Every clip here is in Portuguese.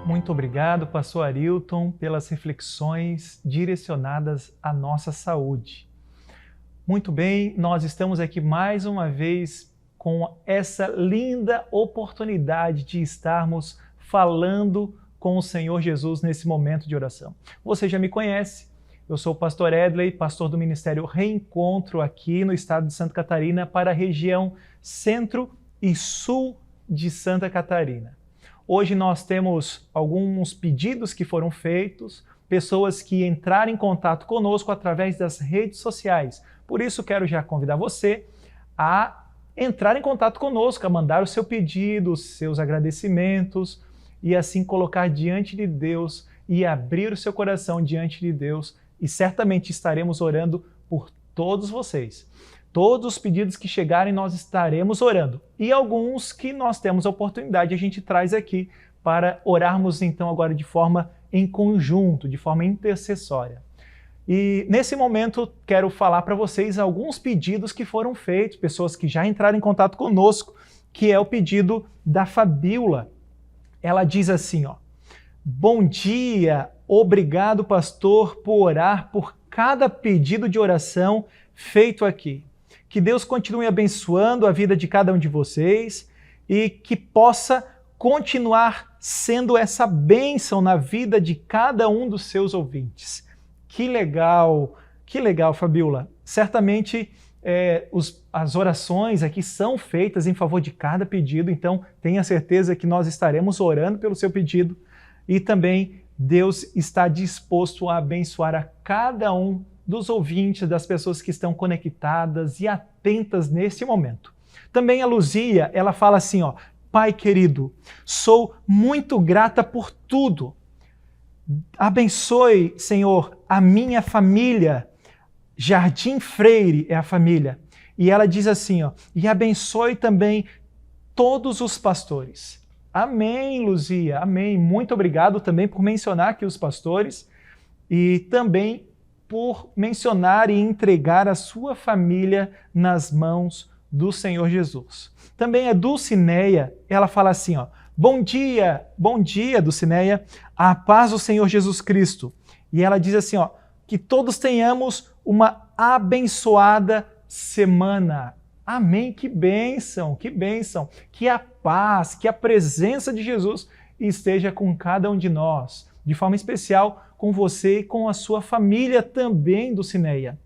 Muito obrigado, pastor Arilton, pelas reflexões direcionadas à nossa saúde. Muito bem, nós estamos aqui mais uma vez com essa linda oportunidade de estarmos falando com o Senhor Jesus nesse momento de oração. Você já me conhece, eu sou o pastor Edley, pastor do Ministério Reencontro aqui no estado de Santa Catarina para a região centro e sul de Santa Catarina. Hoje nós temos alguns pedidos que foram feitos, pessoas que entraram em contato conosco através das redes sociais. Por isso quero já convidar você a entrar em contato conosco, a mandar o seu pedido, os seus agradecimentos e assim colocar diante de Deus e abrir o seu coração diante de Deus e certamente estaremos orando por todos vocês. Todos os pedidos que chegarem nós estaremos orando e alguns que nós temos a oportunidade a gente traz aqui para orarmos então agora de forma em conjunto, de forma intercessória. E nesse momento quero falar para vocês alguns pedidos que foram feitos, pessoas que já entraram em contato conosco, que é o pedido da Fabíola. Ela diz assim, ó: bom dia, obrigado pastor por orar por cada pedido de oração feito aqui. Que Deus continue abençoando a vida de cada um de vocês e que possa continuar sendo essa bênção na vida de cada um dos seus ouvintes. Que legal, Fabíola. Certamente as orações aqui são feitas em favor de cada pedido, então tenha certeza que nós estaremos orando pelo seu pedido e também Deus está disposto a abençoar a cada um dos ouvintes, das pessoas que estão conectadas e atentas nesse momento. Também a Luzia, ela fala assim, ó: Pai querido, sou muito grata por tudo. Abençoe, Senhor, a minha família. Jardim Freire é a família. E ela diz assim, ó: e abençoe também todos os pastores. Amém, Luzia, amém. Muito obrigado também por mencionar aqui os pastores e também por mencionar e entregar a sua família nas mãos do Senhor Jesus. Também a Dulcineia, ela fala assim, ó: bom dia, Dulcineia, a paz do Senhor Jesus Cristo. E ela diz assim, ó: que todos tenhamos uma abençoada semana. Amém, que bênção, que bênção. Que a paz, que a presença de Jesus esteja com cada um de nós, de forma especial com você e com a sua família também, Dulcineia.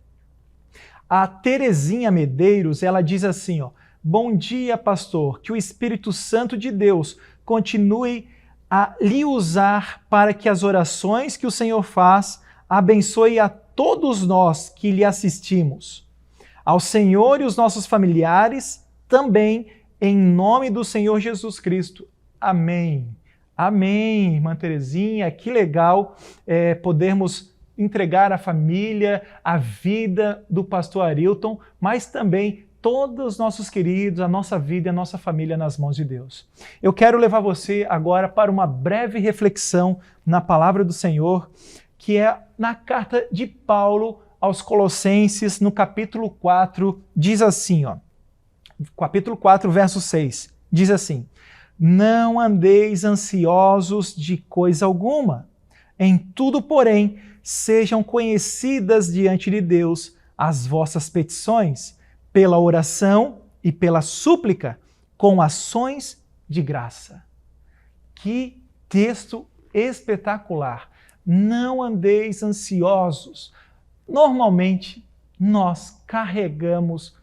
A Terezinha Medeiros, ela diz assim, ó: bom dia, pastor, que o Espírito Santo de Deus continue a lhe usar para que as orações que o Senhor faz abençoe a todos nós que lhe assistimos. Ao Senhor e os nossos familiares também, em nome do Senhor Jesus Cristo. Amém. Amém, irmã Terezinha, que legal podermos entregar a família, a vida do pastor Arilton, mas também todos os nossos queridos, a nossa vida e a nossa família nas mãos de Deus. Eu quero levar você agora para uma breve reflexão na palavra do Senhor, que é na carta de Paulo aos Colossenses, no capítulo 4, diz assim, ó, capítulo 4, verso 6, diz assim: não andeis ansiosos de coisa alguma. Em tudo, porém, sejam conhecidas diante de Deus as vossas petições, pela oração e pela súplica, com ações de graça. Que texto espetacular! Não andeis ansiosos. Normalmente, nós carregamos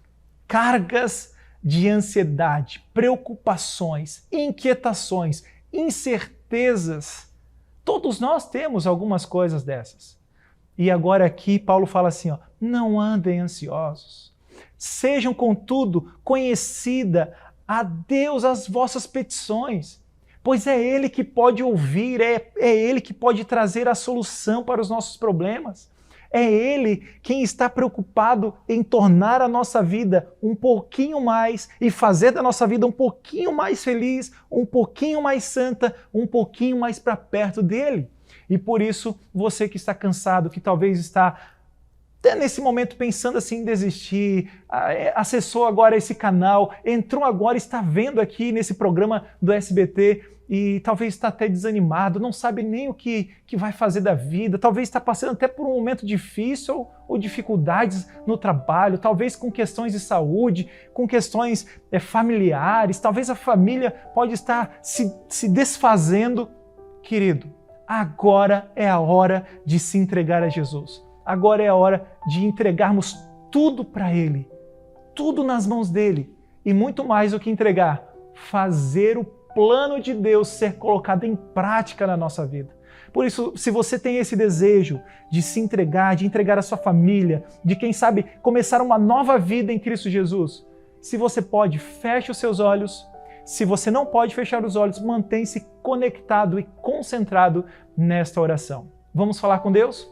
cargas de ansiedade, preocupações, inquietações, incertezas. Todos nós temos algumas coisas dessas. E agora aqui Paulo fala assim, ó: não andem ansiosos. Sejam, contudo, conhecida a Deus as vossas petições, pois é Ele que pode ouvir, é Ele que pode trazer a solução para os nossos problemas. É Ele quem está preocupado em tornar a nossa vida um pouquinho mais e fazer da nossa vida um pouquinho mais feliz, um pouquinho mais santa, um pouquinho mais para perto dele. E por isso, você que está cansado, que talvez está até nesse momento pensando assim em desistir, acessou agora esse canal, entrou agora, está vendo aqui nesse programa do SBT e talvez está até desanimado, não sabe nem o que vai fazer da vida, talvez está passando até por um momento difícil ou dificuldades no trabalho, talvez com questões de saúde, com questões familiares, talvez a família pode estar se desfazendo. Querido, agora é a hora de se entregar a Jesus. Agora é a hora de entregarmos tudo para Ele, tudo nas mãos dele e muito mais do que entregar, fazer o plano de Deus ser colocado em prática na nossa vida. Por isso, se você tem esse desejo de se entregar, de entregar a sua família, de quem sabe começar uma nova vida em Cristo Jesus, se você pode, feche os seus olhos. Se você não pode fechar os olhos, mantenha-se conectado e concentrado nesta oração. Vamos falar com Deus?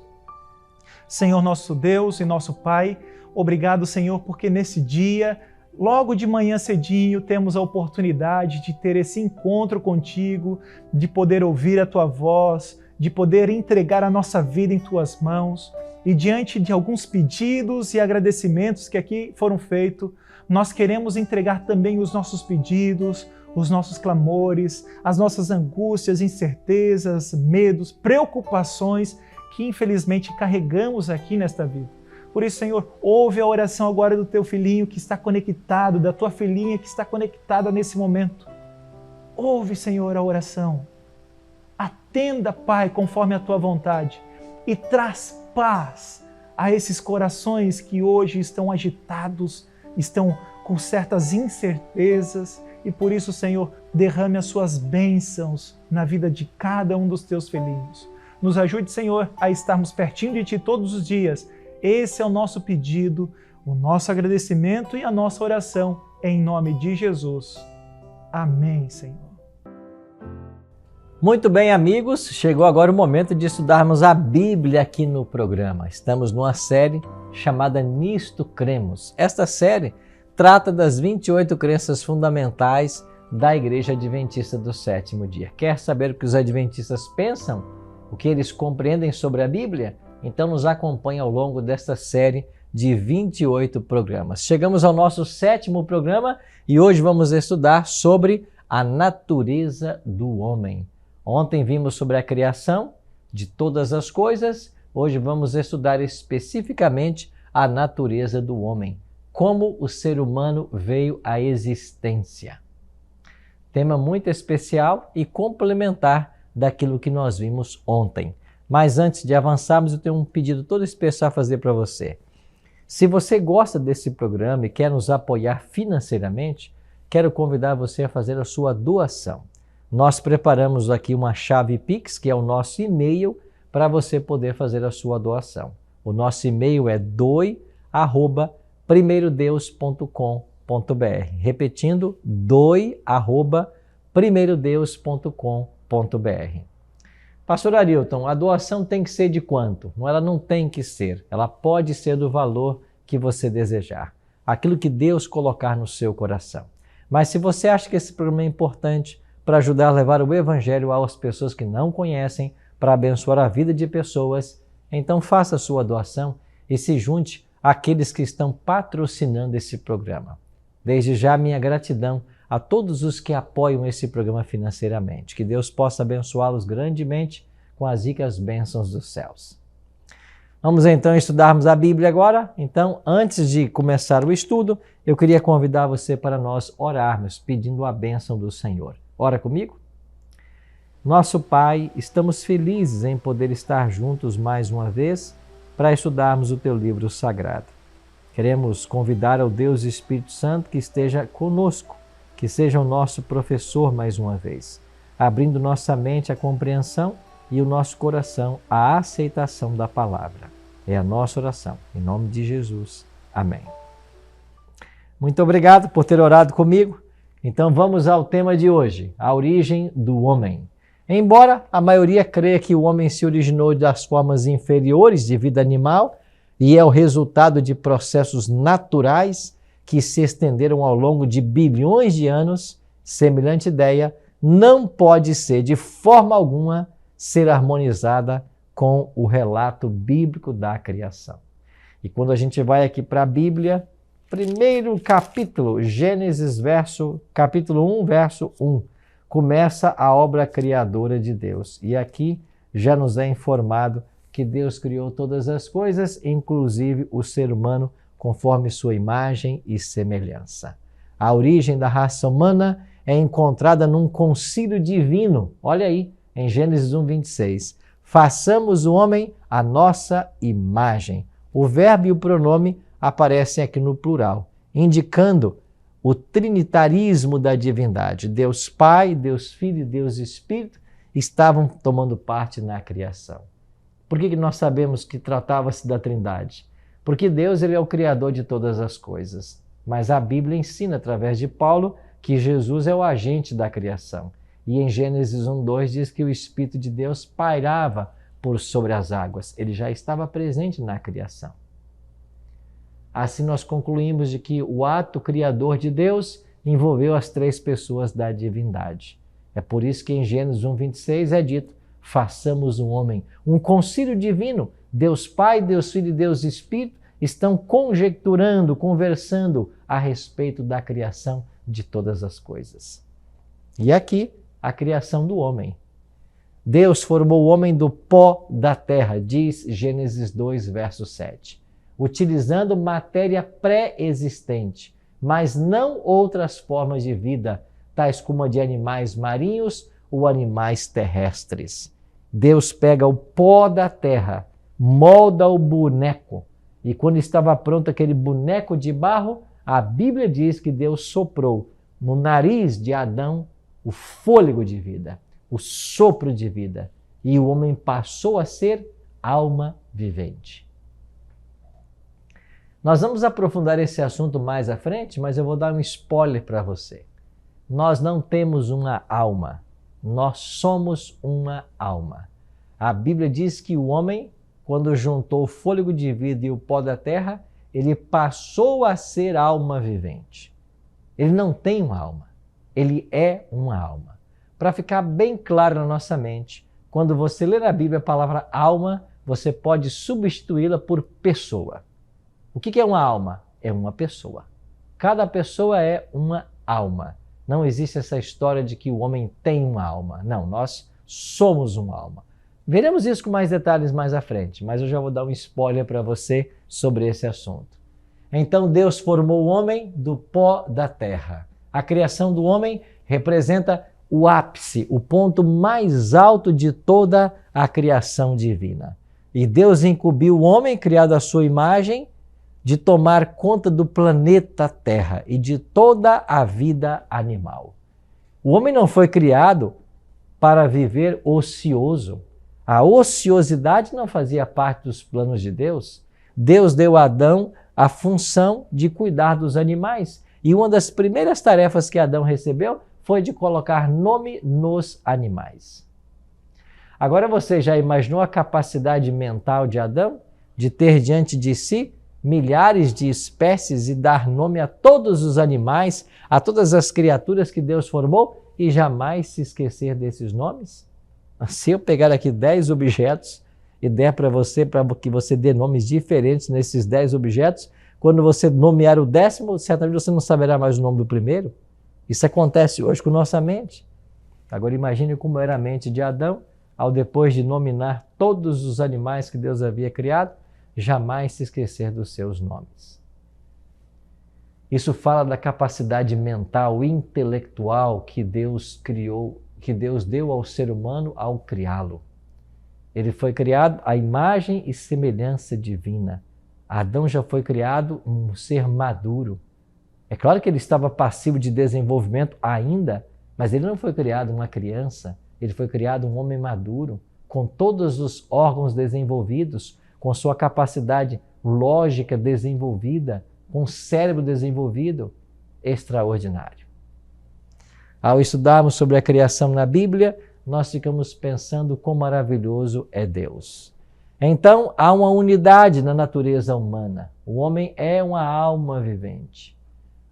Senhor nosso Deus e nosso Pai, obrigado, Senhor, porque nesse dia, logo de manhã cedinho, temos a oportunidade de ter esse encontro contigo, de poder ouvir a Tua voz, de poder entregar a nossa vida em Tuas mãos. E diante de alguns pedidos e agradecimentos que aqui foram feitos, nós queremos entregar também os nossos pedidos, os nossos clamores, as nossas angústias, incertezas, medos, preocupações que infelizmente carregamos aqui nesta vida. Por isso, Senhor, ouve a oração agora do teu filhinho que está conectado, da tua filhinha que está conectada nesse momento. Ouve, Senhor, a oração. Atenda, Pai, conforme a tua vontade e traz paz a esses corações que hoje estão agitados, estão com certas incertezas e por isso, Senhor, derrame as suas bênçãos na vida de cada um dos teus filhinhos. Nos ajude, Senhor, a estarmos pertinho de Ti todos os dias. Esse é o nosso pedido, o nosso agradecimento e a nossa oração, em nome de Jesus. Amém, Senhor. Muito bem, amigos, chegou agora o momento de estudarmos a Bíblia aqui no programa. Estamos numa série chamada Nisto Cremos. Esta série trata das 28 crenças fundamentais da Igreja Adventista do Sétimo Dia. Quer saber o que os adventistas pensam? O que eles compreendem sobre a Bíblia? Então nos acompanhe ao longo desta série de 28 programas. Chegamos ao nosso 7º programa e hoje vamos estudar sobre a natureza do homem. Ontem vimos sobre a criação de todas as coisas, hoje vamos estudar especificamente a natureza do homem, como o ser humano veio à existência. Tema muito especial e complementar daquilo que nós vimos ontem. Mas antes de avançarmos, eu tenho um pedido todo especial a fazer para você. Se você gosta desse programa e quer nos apoiar financeiramente, quero convidar você a fazer a sua doação. Nós preparamos aqui uma chave Pix, que é o nosso e-mail, para você poder fazer a sua doação. O nosso e-mail é doi@primeirodeus.com.br. Repetindo, doi@primeirodeus.com.br. Pastor Arilton, a doação tem que ser de quanto? Ela não tem que ser, ela pode ser do valor que você desejar, aquilo que Deus colocar no seu coração. Mas se você acha que esse programa é importante para ajudar a levar o Evangelho às pessoas que não conhecem, para abençoar a vida de pessoas, então faça a sua doação e se junte àqueles que estão patrocinando esse programa. Desde já, minha gratidão a todos os que apoiam esse programa financeiramente. Que Deus possa abençoá-los grandemente com as ricas bênçãos dos céus. Vamos então estudarmos a Bíblia agora. Então, antes de começar o estudo, eu queria convidar você para nós orarmos, pedindo a bênção do Senhor. Ora comigo? Nosso Pai, estamos felizes em poder estar juntos mais uma vez para estudarmos o Teu livro sagrado. Queremos convidar ao Deus Espírito Santo que esteja conosco, que seja o nosso professor mais uma vez, abrindo nossa mente à compreensão e o nosso coração à aceitação da palavra. É a nossa oração. Em nome de Jesus. Amém. Muito obrigado por ter orado comigo. Então vamos ao tema de hoje, a origem do homem. Embora a maioria creia que o homem se originou das formas inferiores de vida animal e é o resultado de processos naturais que se estenderam ao longo de bilhões de anos, semelhante ideia não pode ser, de forma alguma, ser harmonizada com o relato bíblico da criação. E quando a gente vai aqui para a Bíblia, primeiro capítulo, Gênesis capítulo 1, verso 1, começa a obra criadora de Deus. E aqui já nos é informado que Deus criou todas as coisas, inclusive o ser humano, conforme sua imagem e semelhança. A origem da raça humana é encontrada num concílio divino. Olha aí, em Gênesis 1, 26. Façamos o homem à nossa imagem. O verbo e o pronome aparecem aqui no plural, indicando o trinitarismo da divindade. Deus Pai, Deus Filho e Deus Espírito estavam tomando parte na criação. Por que nós sabemos que tratava-se da Trindade? Porque Deus ele é o Criador de todas as coisas. Mas a Bíblia ensina, através de Paulo, que Jesus é o agente da criação. E em Gênesis 1:2 diz que o Espírito de Deus pairava por sobre as águas. Ele já estava presente na criação. Assim nós concluímos de que o ato criador de Deus envolveu as três pessoas da divindade. É por isso que em Gênesis 1:26 é dito: façamos um homem. Um concílio divino, Deus Pai, Deus Filho e Deus Espírito estão conjecturando, conversando a respeito da criação de todas as coisas. E aqui, a criação do homem. Deus formou o homem do pó da terra, diz Gênesis 2, verso 7, utilizando matéria pré-existente, mas não outras formas de vida, tais como a de animais marinhos ou animais terrestres. Deus pega o pó da terra, molda o boneco, e quando estava pronto aquele boneco de barro, a Bíblia diz que Deus soprou no nariz de Adão o fôlego de vida, o sopro de vida, e o homem passou a ser alma vivente. Nós vamos aprofundar esse assunto mais à frente, mas eu vou dar um spoiler para você. Nós não temos uma alma, nós somos uma alma. A Bíblia diz que o homem, quando juntou o fôlego de vida e o pó da terra, ele passou a ser alma vivente. Ele não tem uma alma, ele é uma alma. Para ficar bem claro na nossa mente, quando você lê na Bíblia a palavra alma, você pode substituí-la por pessoa. O que é uma alma? É uma pessoa. Cada pessoa é uma alma. Não existe essa história de que o homem tem uma alma. Não, nós somos uma alma. Veremos isso com mais detalhes mais à frente, mas eu já vou dar um spoiler para você sobre esse assunto. Então Deus formou o homem do pó da terra. A criação do homem representa o ápice, o ponto mais alto de toda a criação divina. E Deus incumbiu o homem, criado à sua imagem, de tomar conta do planeta Terra e de toda a vida animal. O homem não foi criado para viver ocioso. A ociosidade não fazia parte dos planos de Deus. Deus deu a Adão a função de cuidar dos animais. E uma das primeiras tarefas que Adão recebeu foi de colocar nome nos animais. Agora você já imaginou a capacidade mental de Adão de ter diante de si milhares de espécies e dar nome a todos os animais, a todas as criaturas que Deus formou e jamais se esquecer desses nomes? Se eu pegar aqui 10 objetos e der para que você dê nomes diferentes nesses 10 objetos, quando você nomear o 10º, certamente você não saberá mais o nome do primeiro. Isso acontece hoje com nossa mente. Agora imagine como era a mente de Adão, ao depois de nominar todos os animais que Deus havia criado, jamais se esquecer dos seus nomes. Isso fala da capacidade mental, intelectual que Deus criou, que Deus deu ao ser humano ao criá-lo. Ele foi criado à imagem e semelhança divina. Adão já foi criado um ser maduro. É claro que ele estava passivo de desenvolvimento ainda, mas ele não foi criado uma criança, ele foi criado um homem maduro, com todos os órgãos desenvolvidos, com sua capacidade lógica desenvolvida, com o cérebro desenvolvido, extraordinário. Ao estudarmos sobre a criação na Bíblia, nós ficamos pensando quão maravilhoso é Deus. Então, há uma unidade na natureza humana. O homem é uma alma vivente.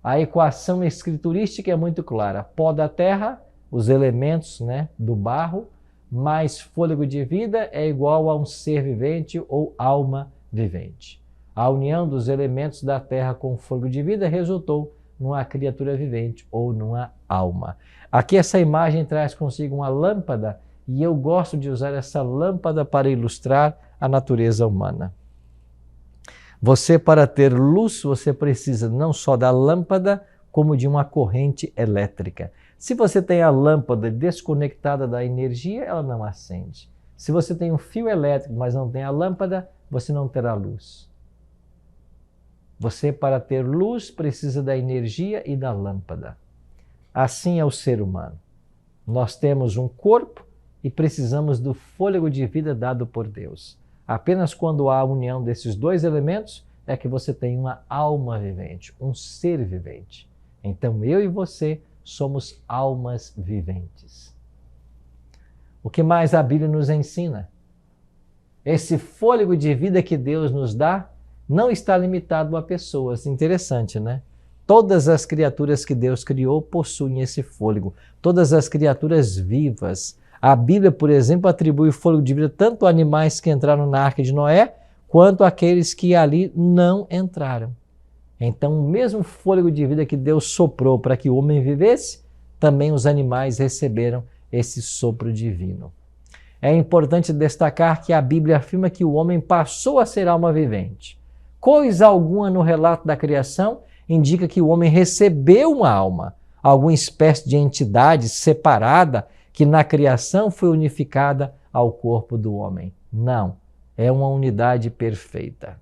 A equação escriturística é muito clara. Pó da terra, os elementos do barro, mais fôlego de vida é igual a um ser vivente ou alma vivente. A união dos elementos da terra com o fogo de vida resultou numa criatura vivente ou numa alma. Aqui essa imagem traz consigo uma lâmpada e eu gosto de usar essa lâmpada para ilustrar a natureza humana. Você, para ter luz, você precisa não só da lâmpada, como de uma corrente elétrica. Se você tem a lâmpada desconectada da energia, ela não acende. Se você tem um fio elétrico, mas não tem a lâmpada, você não terá luz. Você, para ter luz, precisa da energia e da lâmpada. Assim é o ser humano. Nós temos um corpo e precisamos do fôlego de vida dado por Deus. Apenas quando há a união desses dois elementos é que você tem uma alma vivente, um ser vivente. Então eu e você somos almas viventes. O que mais a Bíblia nos ensina? Esse fôlego de vida que Deus nos dá não está limitado a pessoas. Interessante, né? Todas as criaturas que Deus criou possuem esse fôlego. Todas as criaturas vivas. A Bíblia, por exemplo, atribui o fôlego de vida tanto a animais que entraram na arca de Noé, quanto àqueles que ali não entraram. Então, o mesmo fôlego de vida que Deus soprou para que o homem vivesse, também os animais receberam esse sopro divino. É importante destacar que a Bíblia afirma que o homem passou a ser alma vivente. Coisa alguma no relato da criação indica que o homem recebeu uma alma, alguma espécie de entidade separada que na criação foi unificada ao corpo do homem. Não, é uma unidade perfeita.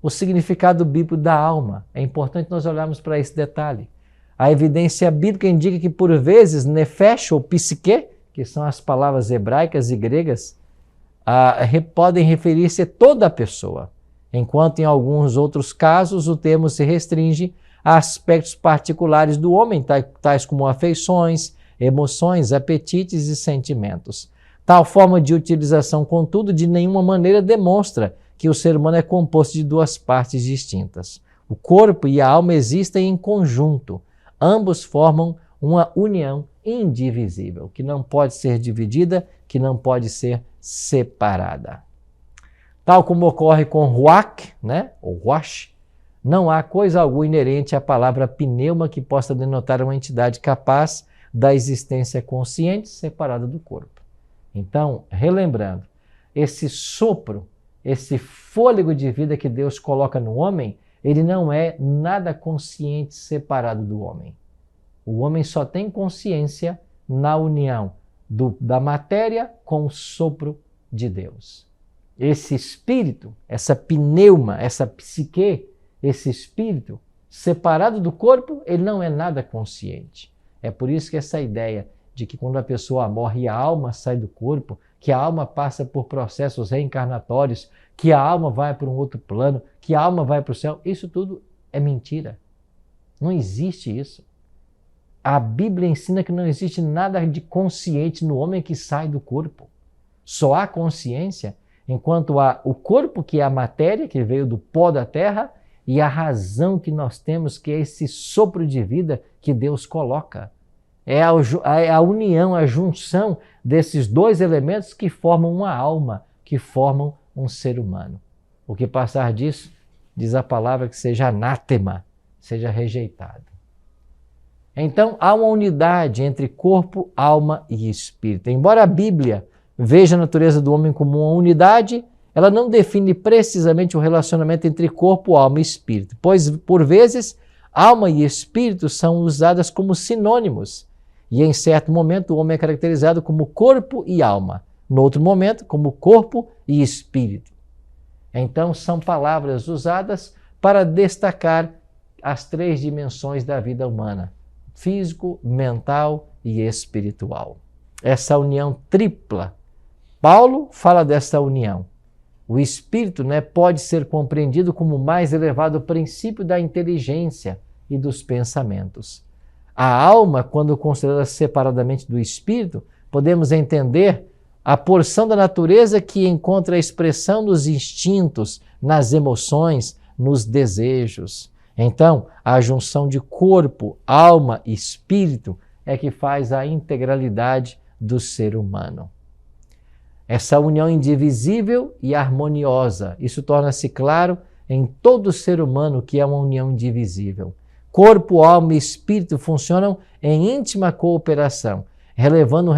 O significado bíblico da alma, é importante nós olharmos para esse detalhe. A evidência bíblica indica que por vezes nefesh ou psique, que são as palavras hebraicas e gregas, podem referir-se a toda a pessoa, enquanto em alguns outros casos o termo se restringe a aspectos particulares do homem, tais como afeições, emoções, apetites e sentimentos. Tal forma de utilização, contudo, de nenhuma maneira demonstra que o ser humano é composto de duas partes distintas. O corpo e a alma existem em conjunto. Ambos formam uma união indivisível, que não pode ser dividida, que não pode ser separada. Tal como ocorre com ruach, ou ruach, não há coisa alguma inerente à palavra pneuma que possa denotar uma entidade capaz da existência consciente separada do corpo. Então, relembrando, esse sopro, esse fôlego de vida que Deus coloca no homem, ele não é nada consciente separado do homem. O homem só tem consciência na união da matéria com o sopro de Deus. Esse espírito, essa pneuma, essa psique, esse espírito separado do corpo, ele não é nada consciente. É por isso que essa ideia de que quando a pessoa morre e a alma sai do corpo, que a alma passa por processos reencarnatórios, que a alma vai para um outro plano, que a alma vai para o céu, isso tudo é mentira. Não existe isso. A Bíblia ensina que não existe nada de consciente no homem que sai do corpo. Só há consciência enquanto há o corpo, que é a matéria, que veio do pó da terra, e a razão que nós temos, que é esse sopro de vida que Deus coloca. É a união, a junção desses dois elementos que formam uma alma, que formam um ser humano. O que passar disso, diz a palavra, que seja anátema, seja rejeitado. Então, há uma unidade entre corpo, alma e espírito. Embora a Bíblia veja a natureza do homem como uma unidade, ela não define precisamente o relacionamento entre corpo, alma e espírito, pois, por vezes, alma e espírito são usadas como sinônimos, e em certo momento o homem é caracterizado como corpo e alma, no outro momento como corpo e espírito. Então, são palavras usadas para destacar as três dimensões da vida humana: físico, mental e espiritual. Essa união tripla. Paulo fala dessa união. O espírito pode ser compreendido como o mais elevado princípio da inteligência e dos pensamentos. A alma, quando considerada separadamente do espírito, podemos entender a porção da natureza que encontra a expressão nos instintos, nas emoções, nos desejos. Então, a junção de corpo, alma e espírito é que faz a integralidade do ser humano. Essa união indivisível e harmoniosa. Isso torna-se claro em todo ser humano que é uma união indivisível. Corpo, alma e espírito funcionam em íntima cooperação, revelando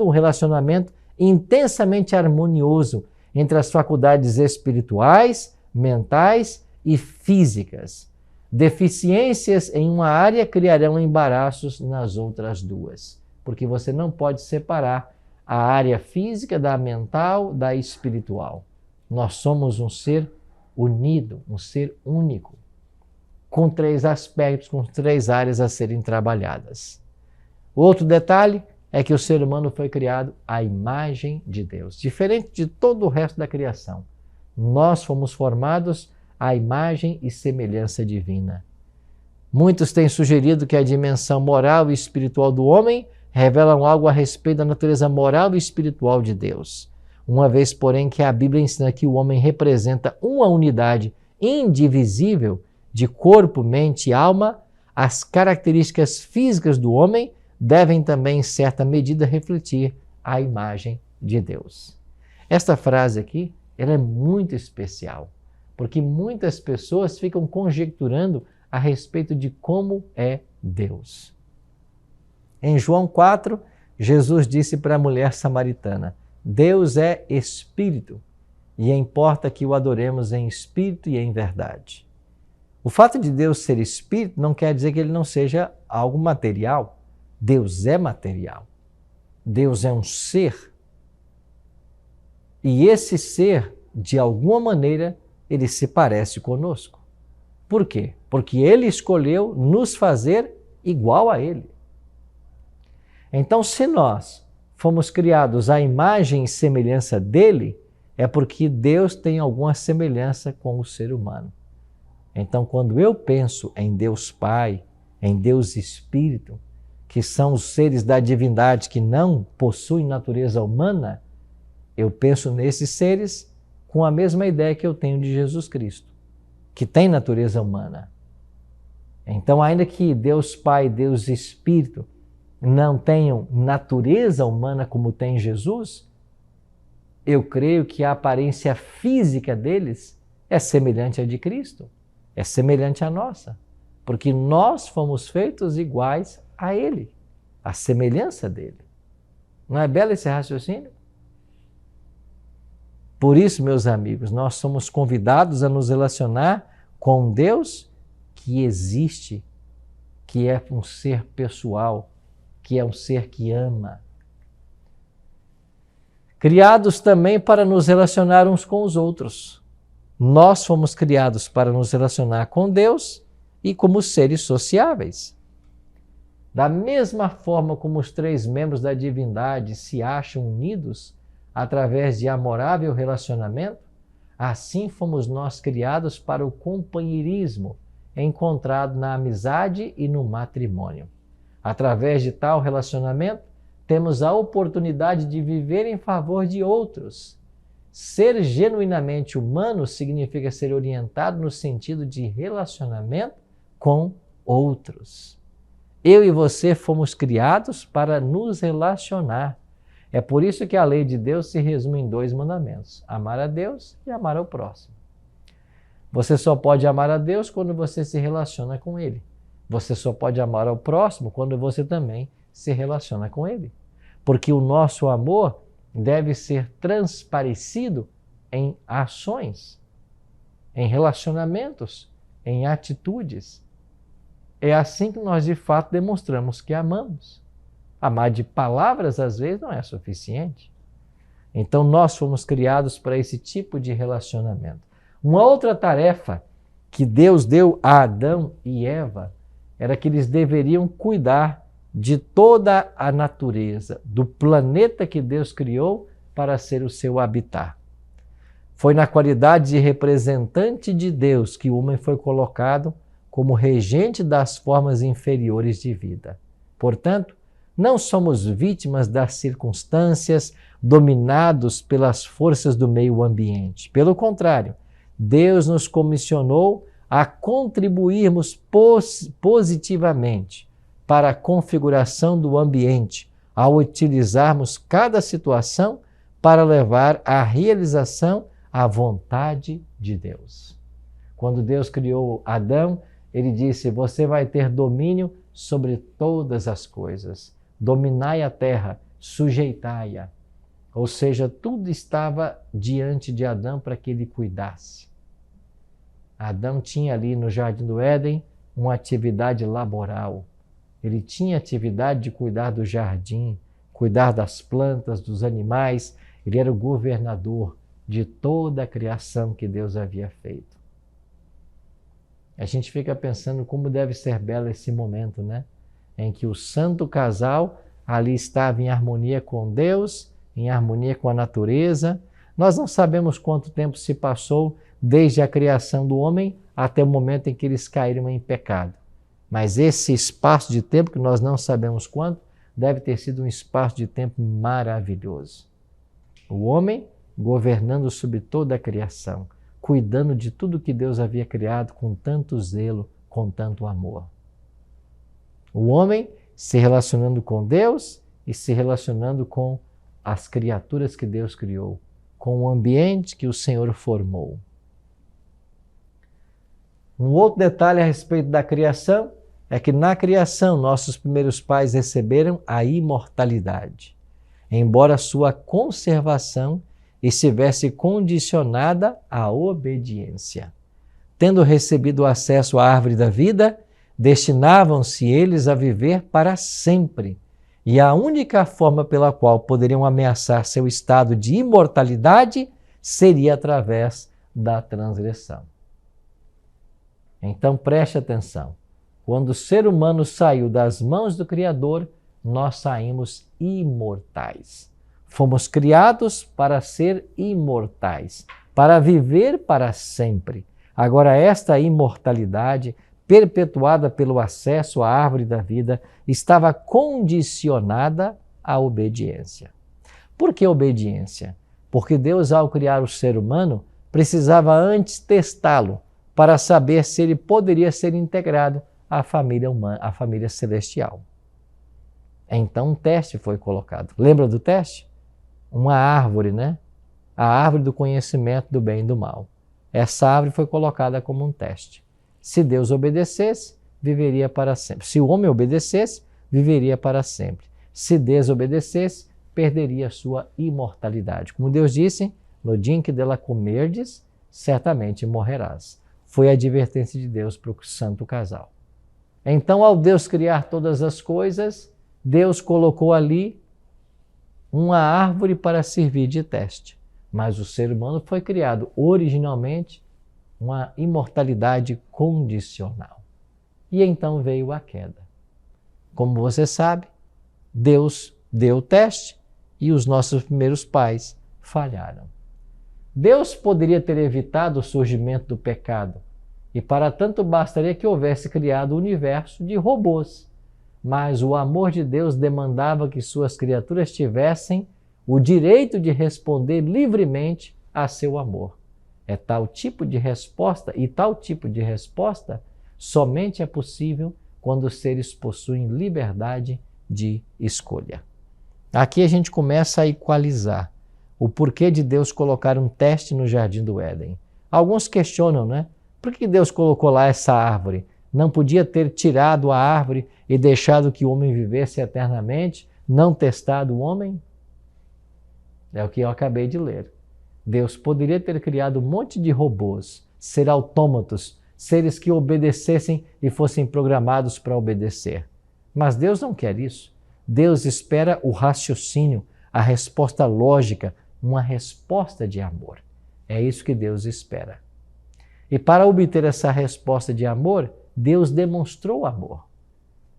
um relacionamento intensamente harmonioso entre as faculdades espirituais, mentais e físicas. Deficiências em uma área criarão embaraços nas outras duas, porque você não pode separar a área física da mental, da espiritual. Nós somos um ser unido, um ser único, com 3 aspectos, com 3 áreas a serem trabalhadas. Outro detalhe é que o ser humano foi criado à imagem de Deus, diferente de todo o resto da criação. Nós fomos formados à imagem e semelhança divina. Muitos têm sugerido que a dimensão moral e espiritual do homem revelam algo a respeito da natureza moral e espiritual de Deus. Uma vez, porém, que a Bíblia ensina que o homem representa uma unidade indivisível de corpo, mente e alma, as características físicas do homem devem também, em certa medida, refletir a imagem de Deus. Esta frase aqui, ela é muito especial, porque muitas pessoas ficam conjecturando a respeito de como é Deus. Em João 4, Jesus disse para a mulher samaritana: Deus é espírito e importa que o adoremos em espírito e em verdade. O fato de Deus ser espírito não quer dizer que ele não seja algo material. Deus é material. Deus é um ser. E esse ser, de alguma maneira, ele se parece conosco. Por quê? Porque ele escolheu nos fazer igual a ele. Então, se nós fomos criados à imagem e semelhança dele, é porque Deus tem alguma semelhança com o ser humano. Então, quando eu penso em Deus Pai, em Deus Espírito, que são os seres da divindade que não possuem natureza humana, eu penso nesses seres com a mesma ideia que eu tenho de Jesus Cristo, que tem natureza humana. Então, ainda que Deus Pai e Deus Espírito não tenham natureza humana como tem Jesus, eu creio que a aparência física deles é semelhante à de Cristo, é semelhante à nossa, porque nós fomos feitos iguais a Ele, a semelhança dele. Não é belo esse raciocínio? Por isso, meus amigos, nós somos convidados a nos relacionar com um Deus que existe, que é um ser pessoal, que é um ser que ama. Criados também para nos relacionar uns com os outros. Nós fomos criados para nos relacionar com Deus e como seres sociáveis. Da mesma forma como os 3 membros da divindade se acham unidos através de amorável relacionamento, assim fomos nós criados para o companheirismo encontrado na amizade e no matrimônio. Através de tal relacionamento, temos a oportunidade de viver em favor de outros. Ser genuinamente humano significa ser orientado no sentido de relacionamento com outros. Eu e você fomos criados para nos relacionar. É por isso que a lei de Deus se resume em 2 mandamentos: amar a Deus e amar ao próximo. Você só pode amar a Deus quando você se relaciona com Ele. Você só pode amar ao próximo quando você também se relaciona com Ele. Porque o nosso amor deve ser transparecido em ações, em relacionamentos, em atitudes. É assim que nós de fato demonstramos que amamos. Amar de palavras às vezes não é suficiente. Então nós fomos criados para esse tipo de relacionamento. Uma outra tarefa que Deus deu a Adão e Eva era que eles deveriam cuidar de toda a natureza, do planeta que Deus criou para ser o seu habitat. Foi na qualidade de representante de Deus que o homem foi colocado como regente das formas inferiores de vida. Portanto, não somos vítimas das circunstâncias, dominados pelas forças do meio ambiente. Pelo contrário, Deus nos comissionou a contribuirmos positivamente para a configuração do ambiente, ao utilizarmos cada situação para levar à realização a vontade de Deus. Quando Deus criou Adão, ele disse: você vai ter domínio sobre todas as coisas. Dominai a terra, sujeitai-a. Ou seja, tudo estava diante de Adão para que ele cuidasse. Adão tinha ali no Jardim do Éden uma atividade laboral. Ele tinha atividade de cuidar do jardim, cuidar das plantas, dos animais. Ele era o governador de toda a criação que Deus havia feito. A gente fica pensando como deve ser belo esse momento, né? Em que o santo casal ali estava em harmonia com Deus, em harmonia com a natureza. Nós não sabemos quanto tempo se passou desde a criação do homem até o momento em que eles caíram em pecado. Mas esse espaço de tempo, que nós não sabemos quanto, deve ter sido um espaço de tempo maravilhoso. O homem governando sobre toda a criação, cuidando de tudo que Deus havia criado com tanto zelo, com tanto amor. O homem se relacionando com Deus e se relacionando com as criaturas que Deus criou, com o ambiente que o Senhor formou. Um outro detalhe a respeito da criação é que na criação nossos primeiros pais receberam a imortalidade, embora sua conservação estivesse condicionada à obediência. Tendo recebido acesso à árvore da vida, destinavam-se eles a viver para sempre, e a única forma pela qual poderiam ameaçar seu estado de imortalidade seria através da transgressão. Então preste atenção, quando o ser humano saiu das mãos do Criador, nós saímos imortais. Fomos criados para ser imortais, para viver para sempre. Agora, esta imortalidade, perpetuada pelo acesso à árvore da vida, estava condicionada à obediência. Por que obediência? Porque Deus, ao criar o ser humano, precisava antes testá-lo para saber se ele poderia ser integrado à família humana, à família celestial. Então um teste foi colocado. Lembra do teste? Uma árvore, né? A árvore do conhecimento do bem e do mal. Essa árvore foi colocada como um teste. Se Deus obedecesse, viveria para sempre. Se o homem obedecesse, viveria para sempre. Se desobedecesse, perderia a sua imortalidade. Como Deus disse, no dia em que dela comerdes, certamente morrerás. Foi a advertência de Deus para o santo casal. Então, ao Deus criar todas as coisas, Deus colocou ali uma árvore para servir de teste. Mas o ser humano foi criado originalmente uma imortalidade condicional. E então veio a queda. Como você sabe, Deus deu o teste e os nossos primeiros pais falharam. Deus poderia ter evitado o surgimento do pecado e para tanto bastaria que houvesse criado o universo de robôs. Mas o amor de Deus demandava que suas criaturas tivessem o direito de responder livremente a seu amor. É tal tipo de resposta, e tal tipo de resposta somente é possível quando os seres possuem liberdade de escolha. Aqui a gente começa a equalizar o porquê de Deus colocar um teste no Jardim do Éden. Alguns questionam, né? Por que Deus colocou lá essa árvore? Não podia ter tirado a árvore e deixado que o homem vivesse eternamente, não testado o homem? É o que eu acabei de ler. Deus poderia ter criado um monte de robôs, ser autômatos, seres que obedecessem e fossem programados para obedecer. Mas Deus não quer isso. Deus espera o raciocínio, a resposta lógica, uma resposta de amor. É isso que Deus espera. E para obter essa resposta de amor, Deus demonstrou amor.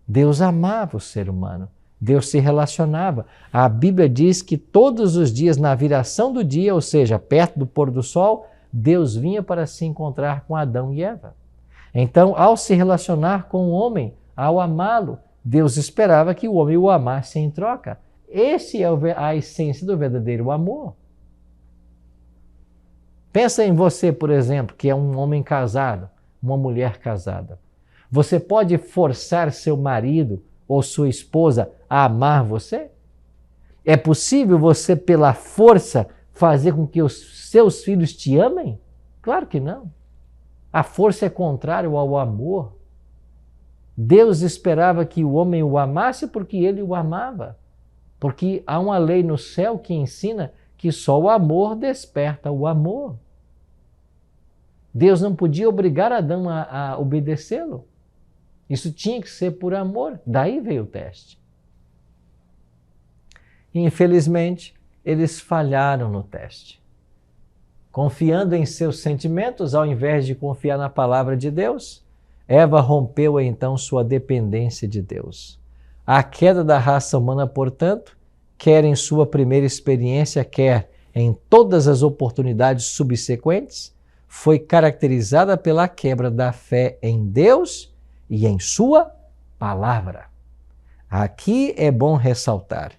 Deus amava o ser humano. Deus se relacionava. A Bíblia diz que todos os dias, na viração do dia, ou seja, perto do pôr do sol, Deus vinha para se encontrar com Adão e Eva. Então, ao se relacionar com o homem, ao amá-lo, Deus esperava que o homem o amasse em troca. Esse é a essência do verdadeiro amor. Pensa em você, por exemplo, que é um homem casado, uma mulher casada. Você pode forçar seu marido ou sua esposa a amar você? É possível você, pela força, fazer com que os seus filhos te amem? Claro que não. A força é contrária ao amor. Deus esperava que o homem o amasse porque ele o amava. Porque há uma lei no céu que ensina que só o amor desperta o amor. Deus não podia obrigar Adão a obedecê-lo. Isso tinha que ser por amor. Daí veio o teste. Infelizmente, eles falharam no teste. Confiando em seus sentimentos, ao invés de confiar na palavra de Deus, Eva rompeu então sua dependência de Deus. A queda da raça humana, portanto, quer em sua primeira experiência, quer em todas as oportunidades subsequentes, foi caracterizada pela quebra da fé em Deus e em sua palavra. Aqui é bom ressaltar.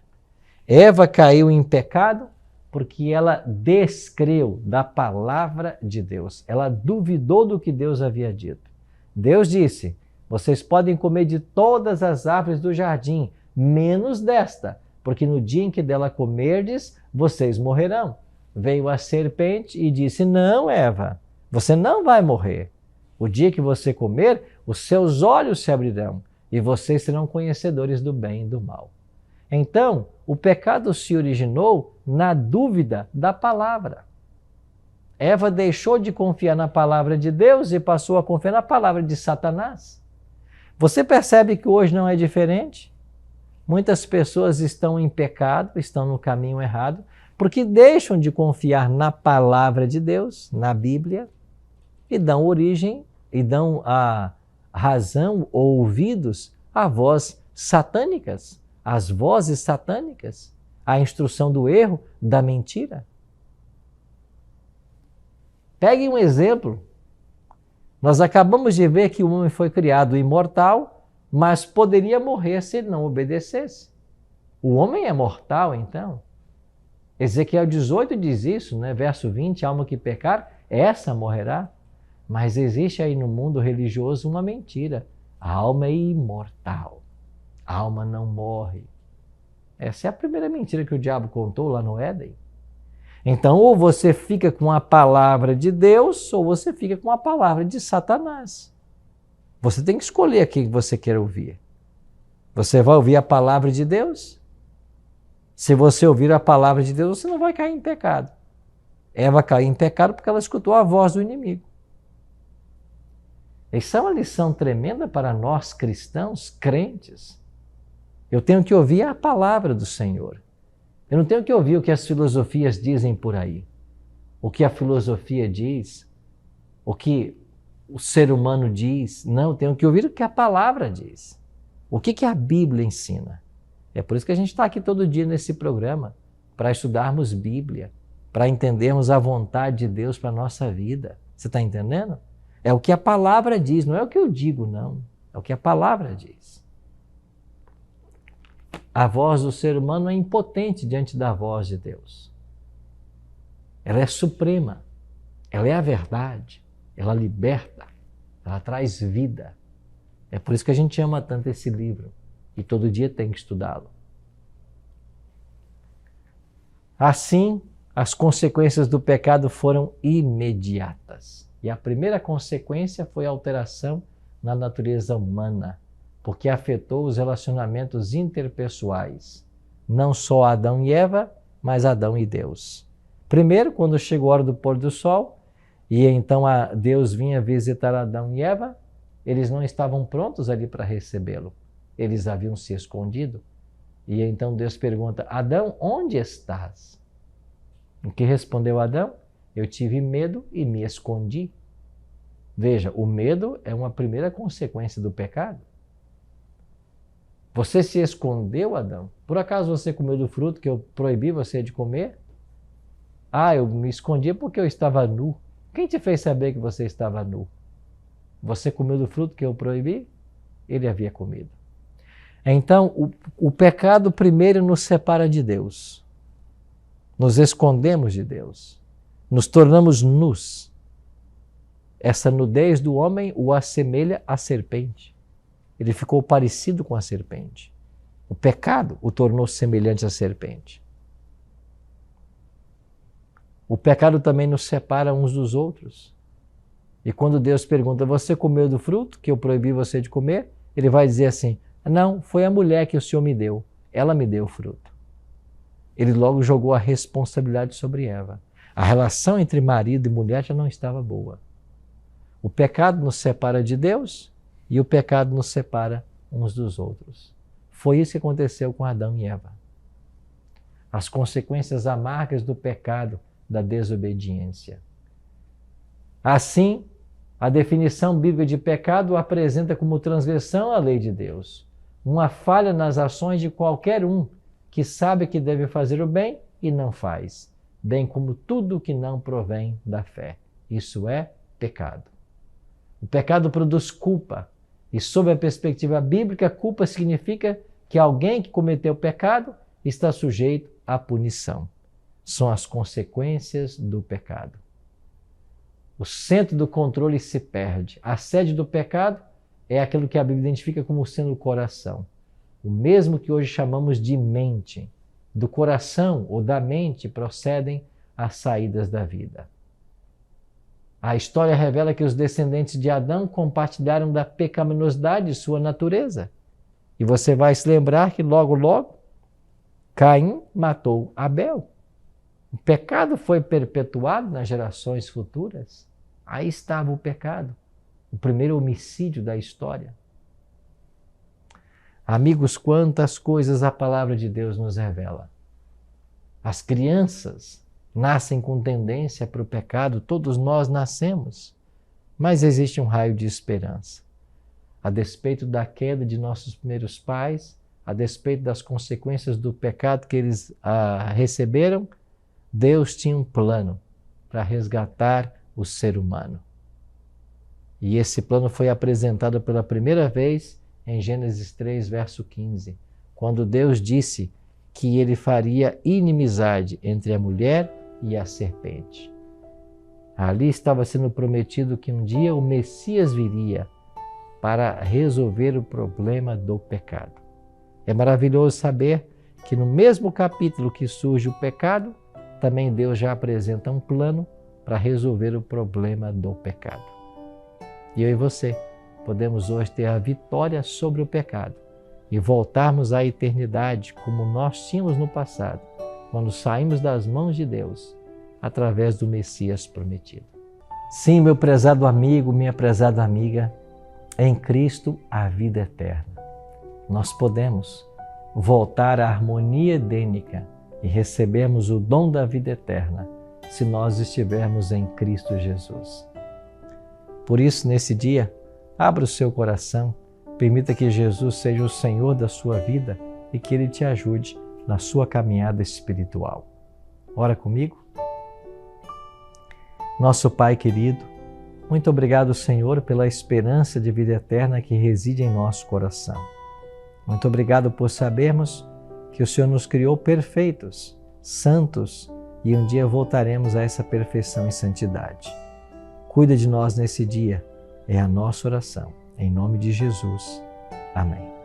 Eva caiu em pecado porque ela descreu da palavra de Deus. Ela duvidou do que Deus havia dito. Deus disse, vocês podem comer de todas as árvores do jardim, menos desta, porque no dia em que dela comerdes, vocês morrerão. Veio a serpente e disse, não, Eva, você não vai morrer. O dia que você comer, os seus olhos se abrirão e vocês serão conhecedores do bem e do mal. Então, o pecado se originou na dúvida da palavra. Eva deixou de confiar na palavra de Deus e passou a confiar na palavra de Satanás. Você percebe que hoje não é diferente? Muitas pessoas estão em pecado, estão no caminho errado, porque deixam de confiar na palavra de Deus, na Bíblia, e dão origem, e dão a razão ou ouvidos a vozes satânicas, as vozes satânicas, a instrução do erro, da mentira. Pegue um exemplo. Nós acabamos de ver que o homem foi criado imortal, mas poderia morrer se ele não obedecesse. O homem é mortal, então. Ezequiel 18 diz isso, né? Verso 20, a alma que pecar, essa morrerá. Mas existe aí no mundo religioso uma mentira. A alma é imortal. A alma não morre. Essa é a primeira mentira que o diabo contou lá no Éden. Então, ou você fica com a palavra de Deus, ou você fica com a palavra de Satanás. Você tem que escolher quem você quer ouvir. Você vai ouvir a palavra de Deus? Se você ouvir a palavra de Deus, você não vai cair em pecado. Eva caiu em pecado porque ela escutou a voz do inimigo. Essa é uma lição tremenda para nós cristãos, crentes. Eu tenho que ouvir a palavra do Senhor. Eu não tenho que ouvir o que as filosofias dizem por aí. O que a filosofia diz, o que o ser humano diz. Não, eu tenho que ouvir o que a palavra diz. O que a Bíblia ensina. É por isso que a gente está aqui todo dia nesse programa, para estudarmos Bíblia, para entendermos a vontade de Deus para a nossa vida. Você está entendendo? É o que a palavra diz, não é o que eu digo, não. É o que a palavra diz. A voz do ser humano é impotente diante da voz de Deus. Ela é suprema, ela é a verdade, ela liberta, ela traz vida. É por isso que a gente ama tanto esse livro e todo dia tem que estudá-lo. Assim, as consequências do pecado foram imediatas. E a primeira consequência foi a alteração na natureza humana, porque afetou os relacionamentos interpessoais, não só Adão e Eva, mas Adão e Deus. Primeiro, quando chegou a hora do pôr do sol, e então Deus vinha visitar Adão e Eva, eles não estavam prontos ali para recebê-lo. Eles haviam se escondido. E então Deus pergunta, Adão, onde estás? O que respondeu Adão? Eu tive medo e me escondi. Veja, o medo é uma primeira consequência do pecado. Você se escondeu, Adão? Por acaso você comeu do fruto que eu proibi você de comer? Ah, eu me escondi porque eu estava nu. Quem te fez saber que você estava nu? Você comeu do fruto que eu proibi? Ele havia comido. Então, o pecado primeiro nos separa de Deus. Nos escondemos de Deus. Nos tornamos nus. Essa nudez do homem o assemelha à serpente. Ele ficou parecido com a serpente. O pecado o tornou semelhante à serpente. O pecado também nos separa uns dos outros. E quando Deus pergunta, você comeu do fruto que eu proibi você de comer? Ele vai dizer assim, não, foi a mulher que o Senhor me deu. Ela me deu o fruto. Ele logo jogou a responsabilidade sobre Eva. A relação entre marido e mulher já não estava boa. O pecado nos separa de Deus e o pecado nos separa uns dos outros. Foi isso que aconteceu com Adão e Eva. As consequências amargas do pecado, da desobediência. Assim, a definição bíblica de pecado o apresenta como transgressão à lei de Deus, uma falha nas ações de qualquer um que sabe que deve fazer o bem e não faz, bem como tudo que não provém da fé. Isso é pecado. O pecado produz culpa, e sob a perspectiva bíblica, culpa significa que alguém que cometeu pecado está sujeito à punição. São as consequências do pecado. O centro do controle se perde. A sede do pecado é aquilo que a Bíblia identifica como sendo o coração. O mesmo que hoje chamamos de mente. Do coração ou da mente procedem as saídas da vida. A história revela que os descendentes de Adão compartilharam da pecaminosidade de sua natureza. E você vai se lembrar que logo, Caim matou Abel. O pecado foi perpetuado nas gerações futuras. Aí estava o pecado, o primeiro homicídio da história. Amigos, quantas coisas a palavra de Deus nos revela. As crianças nascem com tendência para o pecado, todos nós nascemos, mas existe um raio de esperança. A despeito da queda de nossos primeiros pais, a despeito das consequências do pecado que eles receberam, Deus tinha um plano para resgatar o ser humano. E esse plano foi apresentado pela primeira vez em Gênesis 3, verso 15, quando Deus disse que ele faria inimizade entre a mulher e a serpente. Ali estava sendo prometido que um dia o Messias viria para resolver o problema do pecado. É maravilhoso saber que no mesmo capítulo que surge o pecado, também Deus já apresenta um plano para resolver o problema do pecado. E eu e você podemos hoje ter a vitória sobre o pecado e voltarmos à eternidade como nós tínhamos no passado, quando saímos das mãos de Deus, através do Messias prometido. Sim, meu prezado amigo, minha prezada amiga, em Cristo a vida eterna. Nós podemos voltar à harmonia edênica e recebermos o dom da vida eterna se nós estivermos em Cristo Jesus. Por isso, nesse dia, abra o seu coração, permita que Jesus seja o Senhor da sua vida e que Ele te ajude na sua caminhada espiritual. Ora comigo. Nosso Pai querido, muito obrigado, Senhor, pela esperança de vida eterna que reside em nosso coração. Muito obrigado por sabermos que o Senhor nos criou perfeitos, santos, e um dia voltaremos a essa perfeição e santidade. Cuida de nós nesse dia, é a nossa oração. Em nome de Jesus. Amém.